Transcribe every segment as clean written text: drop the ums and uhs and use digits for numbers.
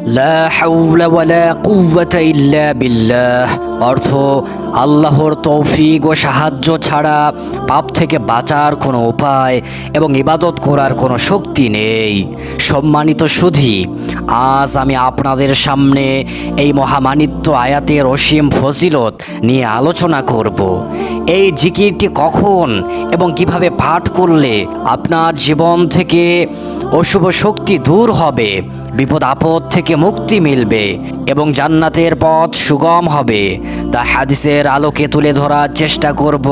লা হাওলা ওয়ালা কুওয়াতা ইল্লা বিল্লাহ অর্থ আল্লাহর তৌফিক ও সাহায্য ছাড়া পাপ থেকে বাঁচার কোনো উপায় এবং ইবাদত করার কোনো শক্তি নেই। সম্মানিত সুধী, আজ আমি আপনাদের সামনে এই মহামানিত্য আয়াতের অসীম ফজিলত নিয়ে আলোচনা করব। এই জিকিরটি কখন এবং কিভাবে পাঠ করলে আপনার জীবন থেকে অশুভ শক্তি দূর হবে, বিপদ আপদ থেকে মুক্তি মিলবে এবং জান্নাতের পথ সুগম হবে, তা হাদিসের আলোকে তুলে ধরার চেষ্টা করব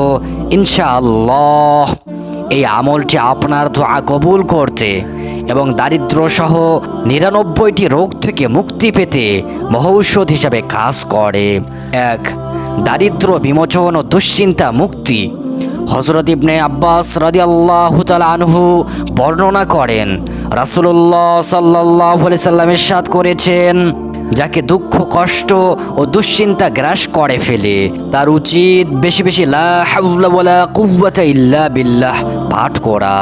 ইনশাআল্লাহ। এই আমলটি আপনার দোয়া কবুল করতে এবং দারিদ্র সহ ৯৯টি রোগ থেকে মুক্তি পেতে মহৌষধ হিসাবে কাজ করে। ১. দারিদ্র বিমোচন ও দুশ্চিন্তা মুক্তি। হযরত ইবনে আব্বাস রাদিয়াল্লাহু তাআলা আনহু বর্ণনা করেন, রাসূলুল্লাহ সাল্লাল্লাহু আলাইহি সাল্লাম ইরশাদ করেছেন, যাকে দুঃখ কষ্ট ও দুশ্চিন্তা গ্রাস করে ফেলে তার উচিত বেশি বেশি লা হাওলা ওয়ালা কুওয়াতা ইল্লা বিল্লাহ পাঠ করা।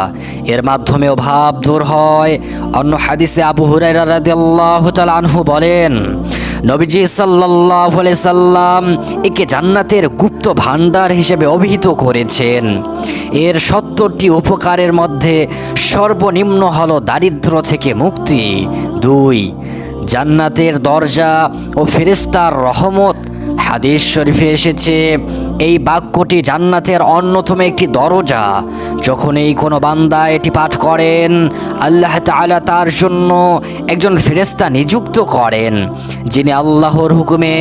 এর মাধ্যমে অভাব দূর হয়। অন্য হাদিসে আবু হুরায়রা রাদিয়াল্লাহু তাআলা আনহু বলেন, নবীজি সাল্লাল্লাহু আলাইহি সাল্লাম একে জান্নাতের গুপ্ত ভাণ্ডার হিসেবে অভিহিত করেছেন। এর ৭০টি উপকারের মধ্যে সর্বনিম্ন হলো দারিদ্র থেকে মুক্তি। ২. জান্নাতের দরজা ও ফেরেশতার রহমত। হাদিস শরীফে এসেছে, এই বাক্যটি জান্নাতের অন্যতম একটি দরজা। যখন এই কোনো বান্দা এটি পাঠ করেন, আল্লাহ তাআলা তার জন্য একজন ফেরেশতা নিযুক্ত করেন, যিনি আল্লাহর হুকুমে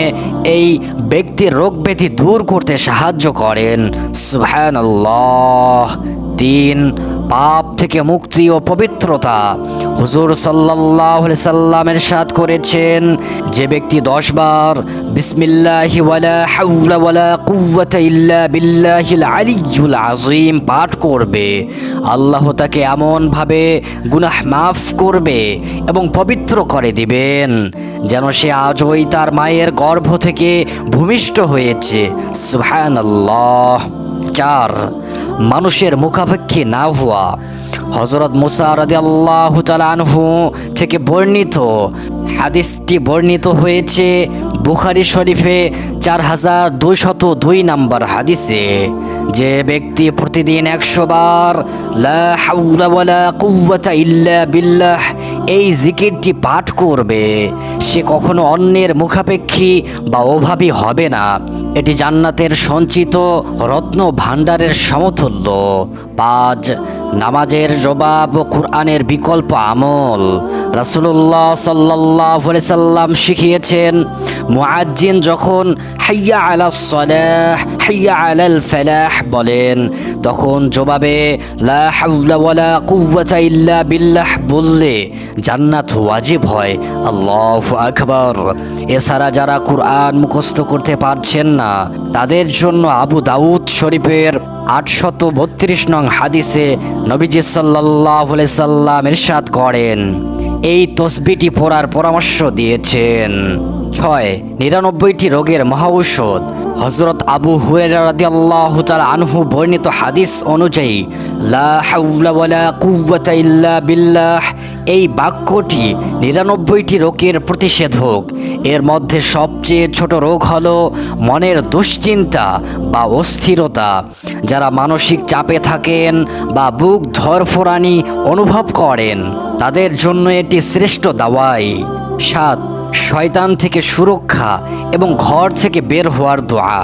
এই ব্যক্তির রোগ ব্যাধি দূর করতে সাহায্য করেন। সুবহানাল্লাহ। ৩. পাপ থেকে মুক্তি ও পবিত্রতা। হুজুর সাল্লাল্লাহু আলাইহি সাল্লাম ইরশাদ করেছেন, যে ব্যক্তি ১০ বার বিসমিল্লাহি ওয়ালা হাওলা ওয়ালা কুওয়াতা ইল্লা বিল্লাহিল আলিয়্যুল আযীম পাঠ করবে, আল্লাহ তাকে এমনভাবে গুনাহ মাফ করবে এবং পবিত্র করে দিবেন যেন সে আজই তার মায়ের গর্ভ থেকে ভূমিষ্ঠ হয়েছে। সুবহানাল্লাহ। ৪. মানুষের মুখাপেক্ষী না হওয়া। হযরত মুসা রাদিয়াল্লাহু তাআলা আনহু থেকে বর্ণিত, হাদিসটি বর্ণিত হয়েছে বুখারী শরীফে ৪২০২ নম্বর হাদিসে। যে ব্যক্তি প্রতিদিন ১০০ বার লা হাওলা ওয়ালা কুওয়াতা ইল্লা বিল্লাহ এই জিকিরটি পাঠ করবে, সে কখনো অন্যের মুখাপেক্ষী বা অভাবী হবে না। এটি জান্নাতের সঞ্চিত রত্ন ভাণ্ডারের সমতুল্য। ৫. নামাজের জবাব ও কুরআনের বিকল্প আমল। রাসূলুল্লাহ সাল্লাল্লাহু আলাইহি সাল্লাম শিখিয়েছেন, মুয়াজ্জিন যখন হাইয়া আলাস সালাহ হাইয়া আলাল ফালাহ বলেন, তখন জবাবে লা হাওলা ওয়ালা কুওয়াতা ইল্লা বিল্লাহ বললে জান্নাত ওয়াজিব হয়। আল্লাহু আকবার। এছাড়া যারা কুরআন মুখস্থ করতে পারছেন না, তাদের জন্য আবু দাউদ শরীফের ৮৩২ নং হাদিসে নবীজি সাল্লাল্লাহু আলাইহি সাল্লাম ইরশাদ করেন, এই তসবিহটি পড়ার পরামর্শ দিয়েছেন। ৬. ৯৯টি রোগের মহাঔষধ। হযরত আবু হুরায়রা রাদিয়াল্লাহু তাআলা আনহু বর্ণিত হাদিস অনুযায়ী লা হাওলা ওয়ালা কুওয়াতা ইল্লা বিল্লাহ এই বাক্যটি ৯৯টি রোগের প্রতিষেধক। এর মধ্যে সবচেয়ে ছোট রোগ হলো মনের দুশ্চিন্তা বা অস্থিরতা। যারা মানসিক চাপে থাকেন বা বুক ধড়ফড়ানি অনুভব করেন, তাদের জন্য এটি শ্রেষ্ঠ দাওয়াই। ৭. শয়তান থেকে সুরক্ষা এবং ঘর থেকে বের হওয়ার দোয়া।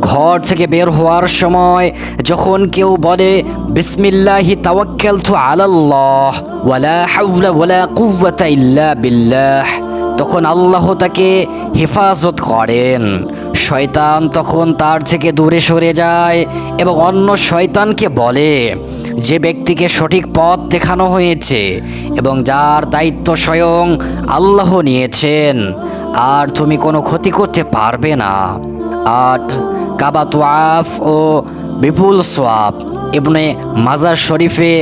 ঘর থেকে বের হওয়ার সময় যখন কেউ বলে বিসমিল্লাহি তাওয়াক্কালতু আলাল্লাহ ওয়ালা হাওলা ওয়ালা কুওয়াতা ইল্লা বিল্লাহ, তখন আল্লাহ তাকে হেফাজত করেন। শয়তান তখন তার থেকে দূরে সরে যায় এবং অন্য শয়তানকে বলে, যে ব্যক্তিকে সঠিক পথ দেখানো হয়েছে এবং যার দায়িত্ব স্বয়ং আল্লাহ নিয়েছেন, আর তুমি কোনো ক্ষতি করতে পারবে না। ৮. কাবা তুয়াফ ও বিপুল সোয়াব। ইবনে মাজার শরীফে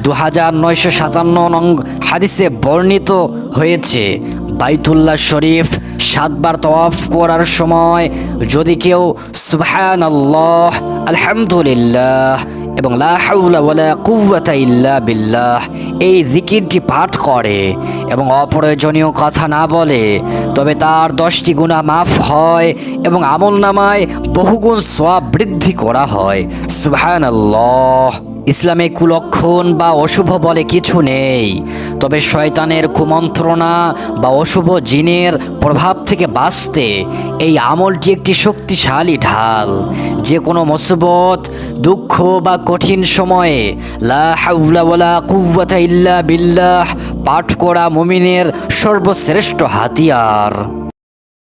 ২৯৫৭ নং হাদিসে বর্ণিত হয়েছে, বাইতুল্লাহ শরীফ ৭ বার তওয়াফ করার সময় যদি কেউ সুবহানাল্লাহ, আলহামদুলিল্লাহ এবং লা হাওলা ওয়ালা কুওয়াতা ইল্লা বিল্লাহ এই জিকিরটি পাঠ করে এবং অপ্রয়োজনীয় কথা না বলে, তবে তার 10টি গুনাহ মাফ হয় এবং আমলনামায় বহুগুণ সওয়াব বৃদ্ধি করা হয়। সুবহানাল্লাহ। ইসলামে কুলক্ষণ বা অশুভ বলে কিছু নেই, তবে শয়তানের কুমন্ত্রণা বা অশুভ জিনের প্রভাব থেকে বাঁচতে এই আমলটি একটি শক্তিশালী ঢাল। যে কোনো মুসিবত, দুঃখ বা কঠিন সময়ে লা হাওলা ওয়ালা কুওয়াতা ইল্লা বিল্লাহ পাঠ করা মুমিনের সর্বশ্রেষ্ঠ হাতিয়ার।